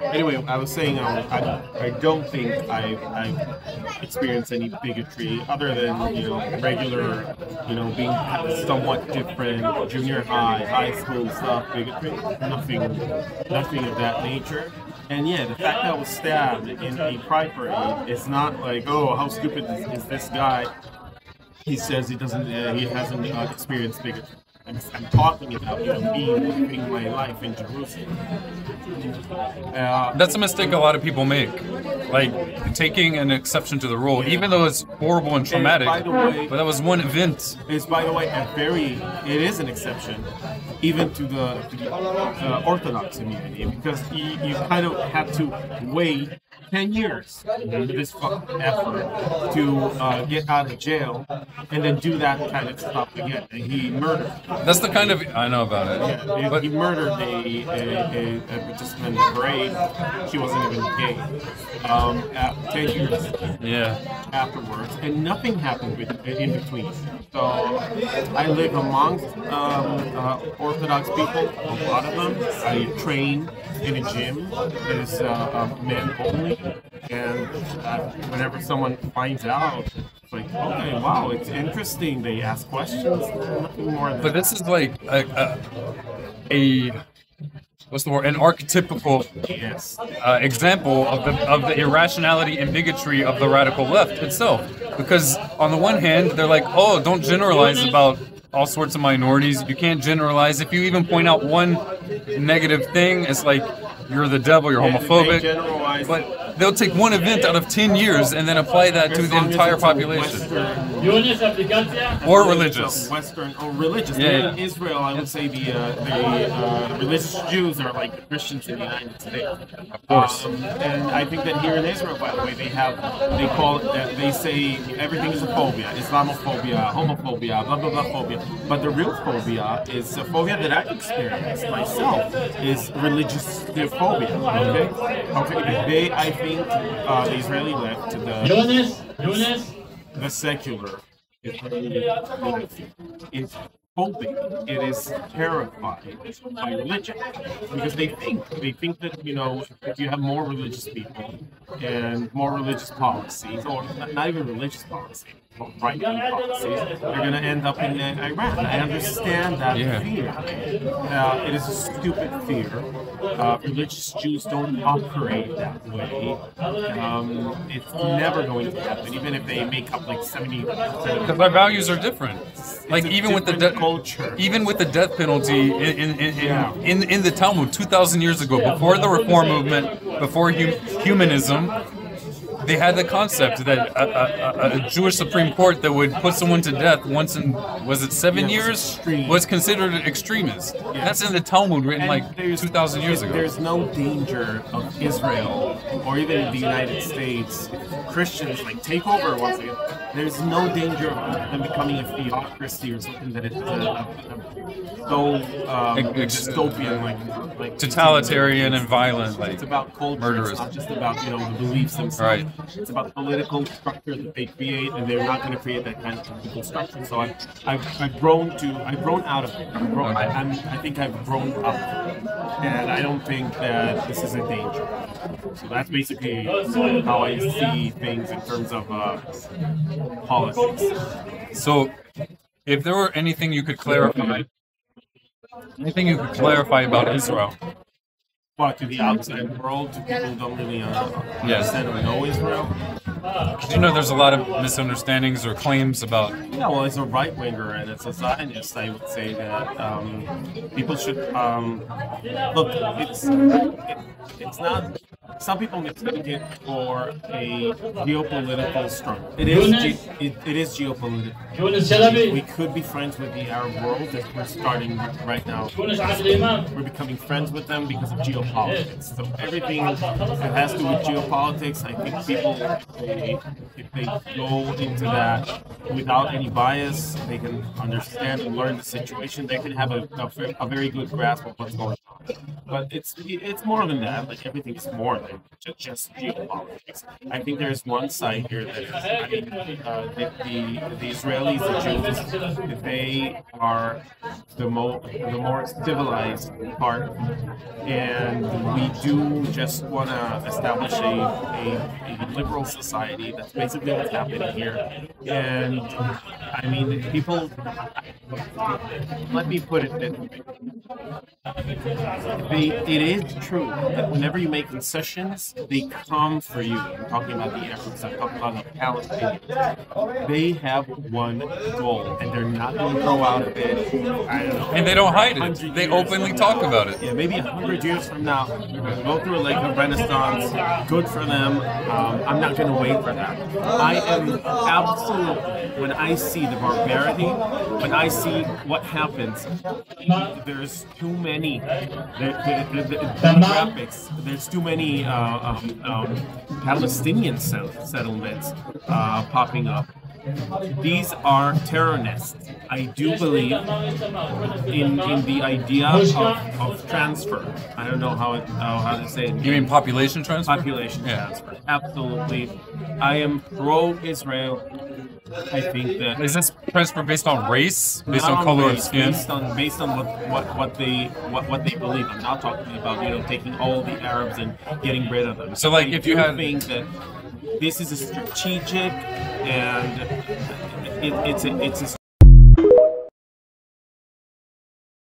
Anyway, I was saying I don't think I've experienced any bigotry other than regular being somewhat different, junior high school stuff, bigotry, nothing of that nature. And yeah, the fact that I was stabbed in a pride parade is not like, oh, how stupid is this guy? He says he hasn't experienced bigotry. I'm talking about me living my life in Jerusalem. That's a mistake a lot of people make, like taking an exception to the rule, even though it's horrible and traumatic. And by the way, but that was one event. It's by the way it is an exception, even to the Orthodox community, because you kind of have to wait 10 years for this fucking effort to get out of jail and then do that kind of stuff again. And he murdered. That's the kind of I know about it. Yeah, but he murdered a participant in the parade. She wasn't even gay. 10 years. Yeah. Afterwards, and nothing happened in between. So I live amongst Orthodox people, a lot of them. I train in a gym that is men only, and whenever someone finds out, it's like, okay, wow, it's interesting. They ask questions, nothing more than But this is like a what's the word? An archetypical example of the irrationality and bigotry of the radical left itself. Because on the one hand, they're like, oh, don't generalize about all sorts of minorities. You can't generalize. If you even point out one negative thing, it's like you're the devil, you're homophobic. But they'll take one event out of 10 years and then apply that to the entire population. Or religious. Western or religious. Yeah. In Israel, I would say the religious Jews are like the Christians in the United States. Of course. And I think that here in Israel, by the way, they say everything is a phobia: Islamophobia, homophobia, blah blah blah phobia. But the real phobia is a phobia that I've experienced myself. Is religious phobia. Okay. I think the Israeli left to the secular is hoping, it is terrified by religion, because they think that if you have more religious people and more religious policies, or not even religious policy, right-wing policies, they're going to end up in Iran. I understand that fear. It is a stupid fear. Religious Jews don't operate that way. It's never going to happen, even if they make up like 70%. Because our values are different. Like even with the death penalty in the Talmud 2,000 years ago, before the Reform movement, before humanism, they had the concept that a Jewish Supreme Court that would put someone to death once in, was it 7 years, was considered an extremist. That's in the Talmud, written like 2,000 years ago. There's no danger of Israel or even the United States, Christians like take over once again. There's no danger of them becoming a theocracy or something that is so dystopian, like totalitarian and violent, like it's about culture. Murderous. It's not just about the beliefs themselves. Right. It's about the political structure that they create, and they're not going to create that kind of political structure. So I've grown out of it. I think I've grown up, and I don't think that this is a danger. So that's basically how I see things in terms of politics. So, if there were anything you could clarify about Israel. Well, to the outside world, to people who don't really understand or know Israel. Because there's a lot of misunderstandings or claims about... Yeah, well, as a right-winger and as a Zionist, I would say that people should... look, it's not... Some people mistake it for a geopolitical struggle. It is geopolitical. We could be friends with the Arab world if we're starting right now. We're becoming friends with them because of geopolitics. So everything that has to do with geopolitics, I think people, if they go into that without any bias, they can understand and learn the situation. They can have a very good grasp of what's going on. but it's more than that. Like everything's more than just geopolitics. I think there's one side here that is, I mean, the Israelis, the Jews, they are the more civilized part, and we do just want to establish a liberal society. That's basically what's happening here. And I mean, people. Let me put it this way. It is true that whenever you make concessions, they come for you. I'm talking about the Arabs. I'm talking about the Palestinians. They have one goal, and they're not going to grow out of it. I don't know. And they don't hide it. They openly talk about it. Yeah, maybe 100 years from now, we're going to go through like a renaissance. Good for them. I'm not going to wait for that. I am absolutely, when I see the barbarity, when I see what happens, there's too many demographics. There's too many Palestinian settlements popping up. These are terror nests. I do believe in the idea of transfer. I don't know how to say it. You mean population transfer? Population transfer. Absolutely. I am pro-Israel. I think that is this transfer based on race, based on color of skin, based on what they believe. I'm not talking about taking all the Arabs and getting rid of them. So like if you had think that this is a strategic and it's a